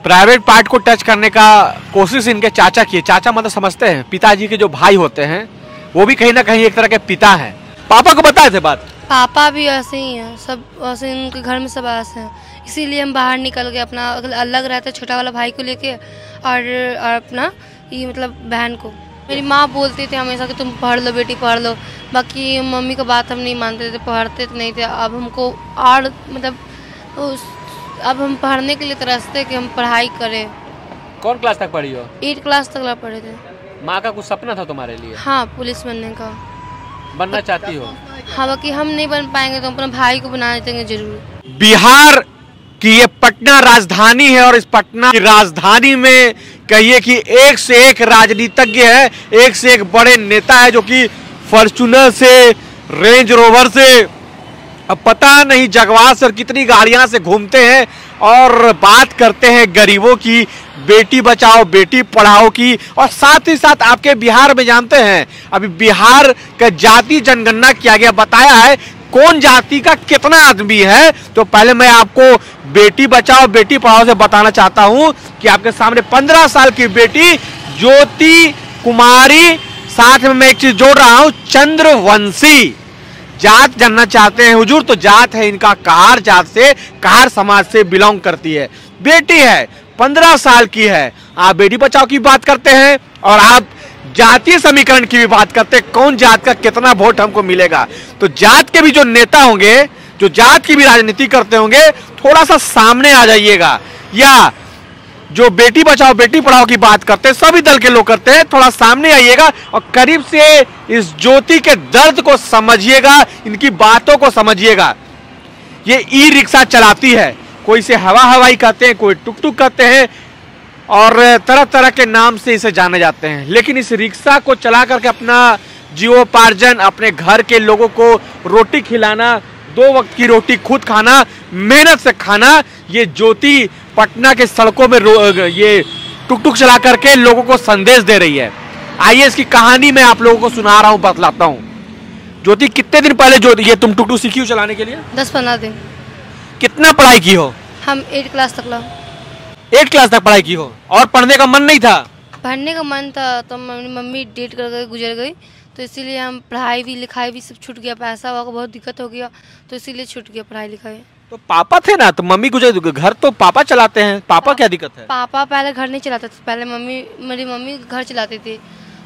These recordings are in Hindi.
प्राइवेट पार्ट को टच करने का कोशिश इनके चाचा की। चाचा मतलब समझते हैं पिताजी के जो भाई होते हैं वो भी कहीं ना कहीं एक तरह के पिता हैं। पापा को बताए थे बात? पापा भी ऐसे ही हैं, सब ऐसे इनके घर में सब ऐसे हैं, इसीलिए हम बाहर निकल गए, अपना अलग रहते छोटा वाला भाई को लेके और अपना ये मतलब बहन को। मेरी माँ बोलती थी हमेशा कि तुम पढ़ लो बेटी पढ़ लो, बाकी मम्मी का बात हम नहीं मानते थे, पढ़ते नहीं थे। अब हमको और मतलब अब हम पढ़ने के लिए तरसते कि हम पढ़ाई करें। कौन क्लास तक पढ़ी हो? 8 क्लास तक पढ़े थे। माँ का कुछ सपना था तुम्हारे लिए? हाँ, पुलिस बनने का। बनना चाहती हो? हाँ, बाकी हम नहीं बन पाएंगे तो अपना भाई को बना देंगे जरूर। बिहार की ये पटना राजधानी है और इस पटना की राजधानी में कहिए कि एक से एक राजनीतिज्ञ है, एक से एक बड़े नेता है जो कि फॉर्च्यूनर से, रेंज रोवर से, अब पता नहीं जगवार से और कितनी गाड़ियां से घूमते हैं और बात करते हैं गरीबों की, बेटी बचाओ बेटी पढ़ाओ की। और साथ ही साथ आपके बिहार में जानते हैं अभी बिहार का जाति जनगणना किया गया, बताया है कौन जाति का कितना आदमी है। तो पहले मैं आपको बेटी बचाओ बेटी पढ़ाओ से बताना चाहता हूं कि आपके सामने 15 साल की बेटी ज्योति कुमारी, साथ में मैं एक चीज जोड़ रहा हूं, चंद्रवंशी। जात जानना चाहते हैं हुजूर? तो जात है इनका कहार जात से, कहार समाज से बिलोंग करती है। बेटी है, 15 साल की है। आप बेटी बचाओ की बात करते हैं और आप जातीय समीकरण की भी बात करते हैं, कौन जात का कितना वोट हमको मिलेगा। तो जात के भी जो नेता होंगे, जो जात की भी राजनीति करते होंगे, थोड़ा सा सामने आ जाइएगा। या जो बेटी बचाओ बेटी पढ़ाओ की बात करते हैं, सभी दल के लोग करते हैं, थोड़ा सामने आइएगा और करीब से इस ज्योति के दर्द को समझिएगा, इनकी बातों को समझिएगा। ये ई रिक्शा चलाती है, कोई इसे हवा हवाई कहते हैं, कोई टुक टुक कहते हैं और तरह तरह के नाम से इसे जाने जाते हैं। लेकिन इस रिक्शा को चला करके अपना जीवोपार्जन, अपने घर के लोगों को रोटी खिलाना, 2 वक्त की रोटी खुद खाना, मेहनत से खाना, ये ज्योति पटना के सड़कों में ये टुक टुक चला करके लोगों को संदेश दे रही है। आइए इसकी कहानी मैं आप लोगों को सुना रहा हूं, बतलाता हूं। ज्योति, कितने दिन पहले जो ये तुम टुक टुक सीखी हो चलाने के लिए? 10-15 दिन। कितना पढ़ाई की हो? हम 8 क्लास तक 8 क्लास तक पढ़ाई की हो और पढ़ने का मन नहीं था? पढ़ने का मन था तो मम्मी डेट कर गई, गुजर गई, तो इसीलिए हम पढ़ाई भी लिखाई भी सब छूट गया, पैसा वाला बहुत दिक्कत हो गया तो इसीलिए छूट गया पढ़ाई लिखाई। तो पापा थे ना, तो मम्मी गुजर, घर तो पापा चलाते हैं, पापा क्या दिक्कत है? पापा पहले घर नहीं चलाते थे, पहले मेरी मम्मी घर चलाती थी।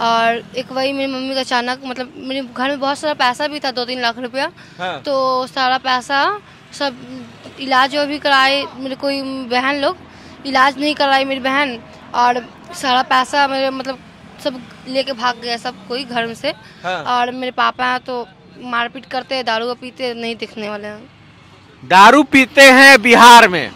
और एक वही मेरी मम्मी का अचानक मतलब मेरे घर में बहुत सारा पैसा भी था, 2-3 लाख रुपया। हाँ। तो सारा पैसा सब इलाज जो भी कराए, मेरे कोई बहन लोग इलाज नहीं कराई मेरी बहन, और सारा पैसा मेरे मतलब सब लेके भाग गया सब कोई घर में से। हाँ। और मेरे पापा हैं तो मारपीट करते, दारू पीते, नहीं दिखने वाले हैं। दारू पीते हैं बिहार में?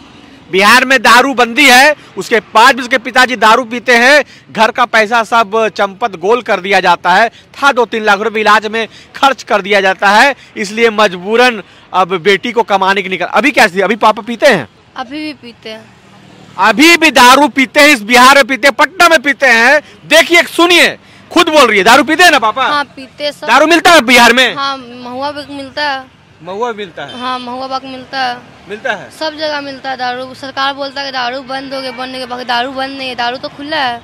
बिहार में दारू बंदी है, उसके बाद भी उसके पिताजी दारू पीते हैं, घर का पैसा सब चंपत गोल कर दिया जाता है, था 2-3 लाख रुपए इलाज में खर्च कर दिया जाता है, इसलिए मजबूरन अब बेटी को कमाने की निकल। अभी क्या, अभी पापा पीते हैं? अभी भी पीते हैं, अभी भी दारू पीते हैं, इस बिहार में पीते हैं, पटना में पीते हैं। देखिए सुनिए, खुद बोल रही है दारू पीते हैं ना पापा? हाँ पीते सब। दारू मिलता है बिहार में? हाँ, महुआ भी मिलता है। महुआ मिलता है? हाँ, महुआ बाग मिलता है। मिलता है, सब जगह मिलता है दारू। सरकार बोलता है कि दारू बंद हो गया, बनने के बाकी दारू बंद नहीं है, दारू तो खुला है।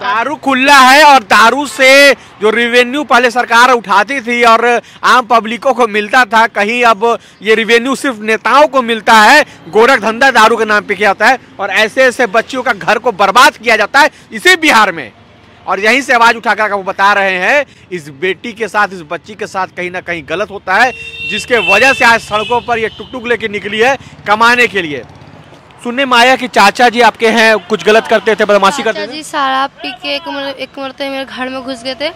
दारू खुला है और दारू से जो रेवेन्यू पहले सरकार उठाती थी और आम पब्लिकों को मिलता था, कहीं अब ये रेवेन्यू सिर्फ नेताओं को मिलता है, गोरख धंधा दारू के नाम पे किया जाता है और ऐसे ऐसे बच्चियों का घर को बर्बाद किया जाता है इसी बिहार में। और यहीं से आवाज उठाकर वो बता रहे हैं इस बेटी के साथ, इस बच्ची के साथ कहीं ना कहीं गलत होता है, जिसके वजह से आज सड़कों पर ये टुक टुक लेके निकली है कमाने के लिए। सुनने में आया कि चाचा जी आपके हैं कुछ गलत करते थे, बदमाशी करते थे? चाचा जी शराब पी के एक मरते मेरे घर में घुस गए थे।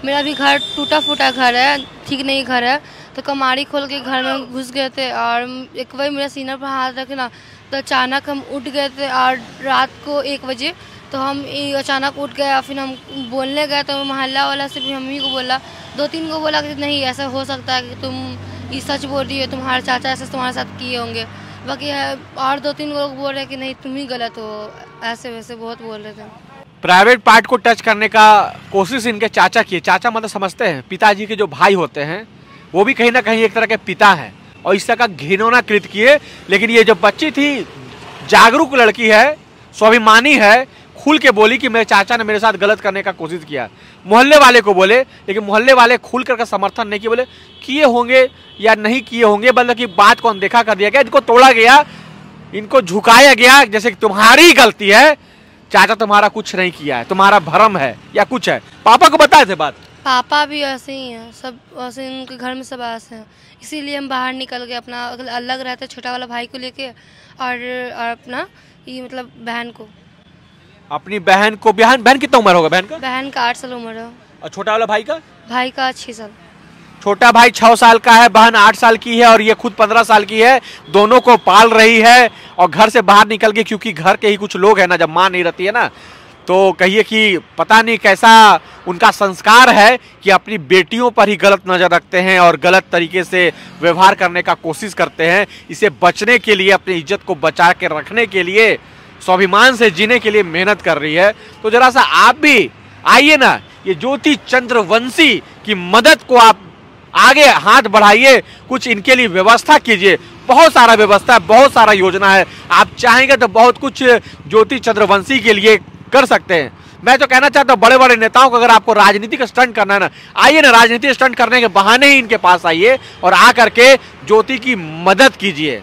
मेरा भी घर टूटा फूटा घर है, ठीक नहीं घर है, तो कमाड़ी खोल के घर में घुस गए थे और एक वही मेरा सीना पर हाथ रखे ना, तो अचानक हम उठ गए थे और रात को 1 बजे तो हम अचानक उठ गए। फिर हम बोलने गए तो मोहल्ला वाला से भी हम ही को बोला, 2-3 को बोला कि नहीं ऐसा हो सकता है कि तुम ये सच बोल रही हो, तुम्हारे चाचा ऐसे तुम्हारे साथ किए होंगे। बाकी और 2-3 लोग बोल रहे हैं कि नहीं तुम ही गलत हो, ऐसे वैसे बहुत बोल रहे थे। प्राइवेट पार्ट को टच करने का कोशिश इनके चाचा की। चाचा मतलब समझते हैं पिताजी के जो भाई होते हैं वो भी कहीं ना कहीं एक तरह के पिता हैं और इस तरह का घिनौना कृत्य किए। लेकिन ये जो बच्ची थी जागरूक लड़की है, स्वाभिमानी है, खुल के बोली कि मेरे चाचा ने मेरे साथ गलत करने का कोशिश किया। मोहल्ले वाले को बोले, लेकिन मोहल्ले वाले खुल कर समर्थन नहीं किए, बोले किए होंगे या नहीं किए होंगे, मतलब कि बात को अनदेखा कर दिया गया, इनको तोड़ा गया, इनको झुकाया गया, जैसे कि तुम्हारी गलती है, चाचा तुम्हारा कुछ नहीं किया है, तुम्हारा भरम है या कुछ है। पापा को बताए थे बात? पापा भी ऐसे ही हैं, सब ऐसे, उनके घर में सब ऐसे हैं, इसीलिए हम बाहर निकल गए, अपना अलग रहते, छोटा वाला भाई को लेके और अपना ये मतलब बहन को। अपनी बहन को? बहन कितना उम्र होगा बहन का? बहन का 8 साल उम्र है। और छोटा वाला भाई का? भाई का 6 साल। छोटा भाई 6 साल का है, बहन 8 साल की है और ये खुद 15 साल की है। दोनों को पाल रही है और घर से बाहर निकल के, क्योंकि घर के ही कुछ लोग हैं ना, जब माँ नहीं रहती है ना, तो कहिए कि पता नहीं कैसा उनका संस्कार है कि अपनी बेटियों पर ही गलत नजर रखते हैं और गलत तरीके से व्यवहार करने का कोशिश करते हैं। इसे बचने के लिए, अपनी इज्जत को बचा के रखने के लिए, स्वाभिमान से जीने के लिए मेहनत कर रही है। तो जरा सा आप भी आइए ना, ये ज्योति चंद्रवंशी की मदद को आप आगे हाथ बढ़ाइए, कुछ इनके लिए व्यवस्था कीजिए। बहुत सारा व्यवस्था है, बहुत सारा योजना है, आप चाहेंगे तो बहुत कुछ ज्योति चंद्रवंशी के लिए कर सकते हैं। मैं तो कहना चाहता हूँ बड़े बड़े नेताओं को, अगर आपको राजनीतिक स्टंट करना है ना, आइए ना, राजनीतिक स्टंट करने के बहाने ही इनके पास आइए और आ करके ज्योति की मदद कीजिए।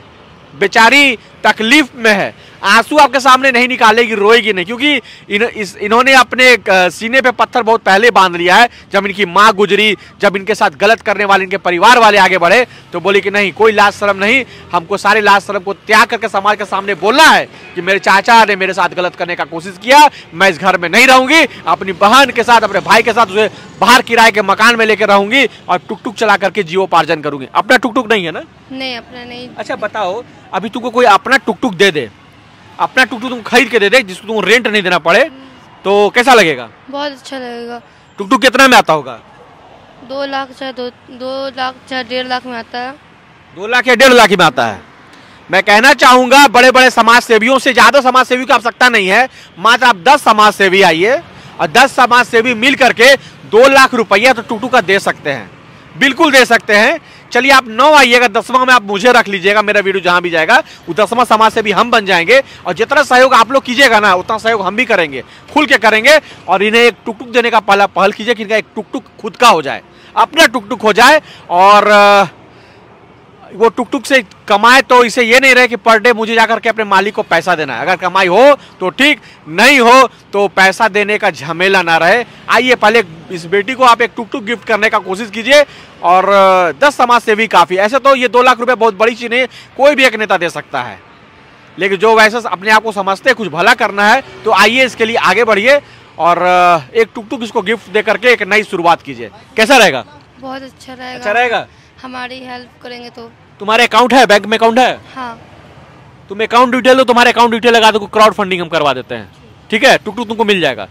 बेचारी तकलीफ में है, आंसू आपके सामने नहीं निकालेगी, रोएगी नहीं, क्योंकि इन्होंने अपने सीने पे पत्थर बहुत पहले बांध लिया है। जब इनकी माँ गुजरी, जब इनके साथ गलत करने वाले इनके परिवार वाले आगे बढ़े, तो बोली कि नहीं, कोई लाज शर्म नहीं, हमको सारे लाज शर्म को त्याग करके समाज के सामने बोलना है कि मेरे चाचा ने मेरे साथ गलत करने का कोशिश किया, मैं इस घर में नहीं रहूंगी, अपनी बहन के साथ, अपने भाई के साथ उसे बाहर किराए के मकान में लेकर रहूंगी और टुक चला करके जीवोपार्जन करूंगी। अपना टुक नहीं है ना? नहीं, अपना नहीं। अच्छा बताओ, अभी तुमको कोई अपना टुक दे दे, अपना टुक तुम खरीद के दे दे, जिसको तुम रेंट नहीं देना पड़े, तो कैसा लगेगा? बहुत अच्छा लगेगा। टुक कितना में आता होगा? 2 लाख चाहे 2 लाख चाहे 1.5 लाख में आता है। 2 लाख या 1.5 लाख में आता है। मैं कहना चाहूंगा बड़े बड़े समाज सेवियों से, ज्यादा समाज सेवी की आवश्यकता नहीं है, मात्र आप 10 समाज सेवी आइए और 10 समाज सेवी मिल करके 2 लाख रुपया तो टुक का दे सकते हैं, बिल्कुल दे सकते हैं। चलिए आप 9 आइएगा, 10वां में आप मुझे रख लीजिएगा, मेरा वीडियो जहां भी जाएगा वो 10वां समाज से भी हम बन जाएंगे और जितना सहयोग आप लोग कीजिएगा ना, उतना सहयोग हम भी करेंगे, खुल के करेंगे। और इन्हें एक टुक देने का पहल कीजिए कि इनका एक टुक खुद का हो जाए, अपना टुक हो जाए और वो टुक से कमाए, तो इसे ये नहीं रहे कि पर डे मुझे जाकर के अपने मालिक को पैसा देना है। अगर कमाई हो तो ठीक, नहीं हो तो पैसा देने का झमेला ना रहे। आइए पहले इस बेटी को आप एक टुक गिफ्ट करने का कोशिश कीजिए और 10 समाज सेवी काफी। ऐसे तो ये 2 लाख रुपए बहुत बड़ी चीज नहीं, कोई भी एक नेता दे सकता है, लेकिन जो वैसे अपने आप को समझते हैं कुछ भला करना है, तो आइए इसके लिए आगे बढ़िए और एक टुक इसको गिफ्ट दे करके एक नई शुरुआत कीजिए। कैसा रहेगा? बहुत अच्छा रहेगा। अच्छा रहेगा? हमारी हेल्प करेंगे तो। तुम्हारे अकाउंट है, बैंक में अकाउंट है? हाँ। तुम अकाउंट डिटेल दो, तुम्हारे अकाउंट डिटेल लगा दो, क्राउड फंडिंग हम करवा देते हैं, ठीक है? टुक तुमको मिल जाएगा,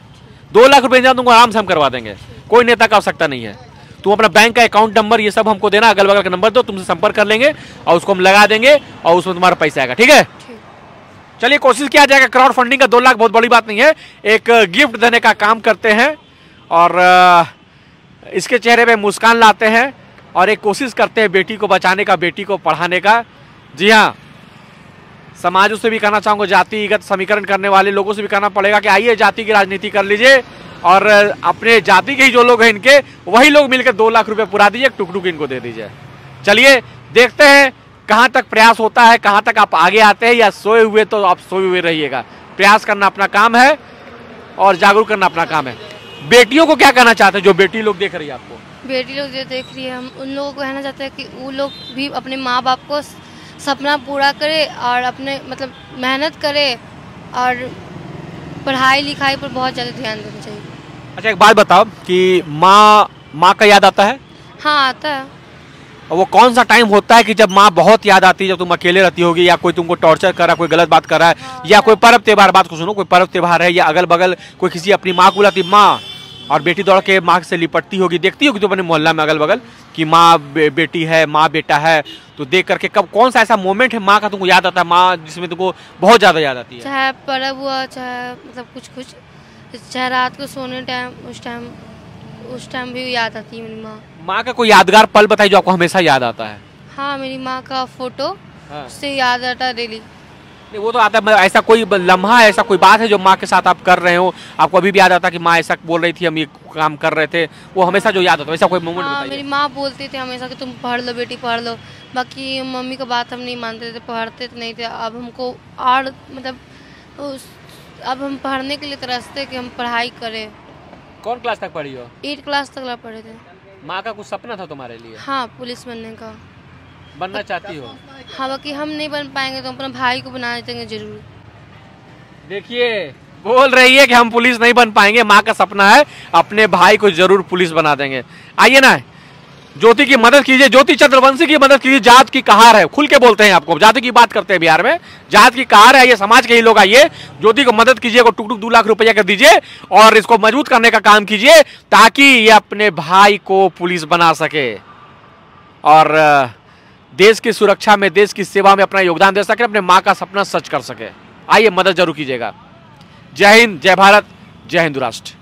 2 लाख रुपए तुमको आराम से हम करवा देंगे, कोई नेता का आवश्यकता नहीं है। तुम अपना बैंक का अकाउंट नंबर ये सब हमको देना, अगल बगल का नंबर दो, तुमसे संपर्क कर लेंगे और उसको हम लगा देंगे और उसमें तुम्हारा पैसा आएगा, ठीक है? चलिए कोशिश किया जाएगा, क्राउड फंडिंग का 2 लाख बहुत बड़ी बात नहीं है, एक गिफ्ट देने का काम करते हैं और इसके चेहरे पे मुस्कान लाते हैं और एक कोशिश करते हैं बेटी को बचाने का, बेटी को पढ़ाने का। जी हाँ, समाजों से भी कहना चाहूँगा, जातिगत समीकरण करने वाले लोगों से भी कहना पड़ेगा कि आइए जाति की राजनीति कर लीजिए और अपने जाति के ही जो लोग हैं इनके, वही लोग मिलकर 2 लाख रुपए पुरा दीजिए, टुक इनको दे दीजिए। चलिए देखते हैं कहाँ तक प्रयास होता है, कहाँ तक आप आगे आते हैं, या सोए हुए तो आप सोए हुए रहिएगा। प्रयास करना अपना काम है और जागरूक करना अपना काम है। बेटियों को क्या कहना चाहते हैं, जो बेटी लोग देख रही है आपको? बेटी लोग जो देख रही है, हम उन लोगों को कहना चाहते हैं कि वो लोग भी अपने माँ बाप को सपना पूरा करे और अपने मतलब मेहनत करे और पढ़ाई लिखाई पर बहुत ज़्यादा ध्यान देना चाहिए। अच्छा एक बात बताओ कि माँ का याद आता है? हाँ आता है। और वो कौन सा टाइम होता है कि जब माँ बहुत याद आती है, जब तुम अकेले रहती होगी या कोई तुमको टॉर्चर कर रहा है, कोई गलत बात कर रहा है, या कोई पर्व त्योहार, बात को सुनो, कोई पर्व त्योहार है या अगल बगल कोई किसी अपनी माँ को बुलाती, माँ, और बेटी दौड़ के माँ से लिपटती होगी, देखती होगी तो अपने मोहल्ला में अगल बगल कि माँ बेटी है, माँ बेटा है, तो देख करके कब कौन सा ऐसा मोमेंट है माँ का तुमको याद आता है, माँ जिसमें तुमको बहुत ज़्यादा याद आती है? चाहे पर्व हुआ, चाहे मतलब कुछ, चाहे रात को सोने टाइम, उस टाइम भी याद आती है मेरी माँ। माँ का कोई यादगार पल बताइए जो आपको हमेशा याद आता है? हाँ, मेरी माँ का फोटो हाँ। से याद आता डेली। नहीं वो तो आता है, ऐसा कोई लम्हा है, ऐसा कोई बात है जो माँ के साथ आप कर रहे हो, आपको अभी भी याद आता कि माँ ऐसा बोल रही थी, हम ये काम कर रहे थे, वो हमेशा जो याद होता है वैसा कोई मोमेंट हाँ, बताइए। मेरी माँ बोलती थी हमेशा कि तुम पढ़ लो बेटी पढ़ लो। बाकी मम्मी का बात हम नहीं मानते थे, पढ़ते तो नहीं थे। अब हमको और मतलब अब हम पढ़ने के लिए तरसते कि हम पढ़ाई करें। कौन क्लास तक पढ़ी हो? 8 क्लास तक पढ़े थे। माँ का कुछ सपना था तुम्हारे लिए? हाँ, पुलिस बनने का। बनना चाहती हो? हाँ, बाकी हम नहीं बन पाएंगे तो अपने भाई को बना देंगे जरूर। देखिए बोल रही है कि हम पुलिस नहीं बन पाएंगे, माँ का सपना है अपने भाई को जरूर पुलिस बना देंगे। आइए ना, ज्योति की मदद कीजिए, ज्योति चंद्रवंशी की मदद कीजिए। जात की कहार है, खुल के बोलते हैं, आपको जाति की बात करते हैं बिहार में, जात की कहार है, ये समाज के ही लोग। आइए ज्योति को मदद कीजिए, को टुक 2 लाख रुपया कर दीजिए और इसको मजबूत करने का काम कीजिए ताकि ये अपने भाई को पुलिस बना सके और देश की सुरक्षा में, देश की सेवा में अपना योगदान दे सके, अपने माँ का सपना सच कर सके। आइए मदद जरूर कीजिएगा। जय हिंद, जय भारत, जय हिंदू राष्ट्र।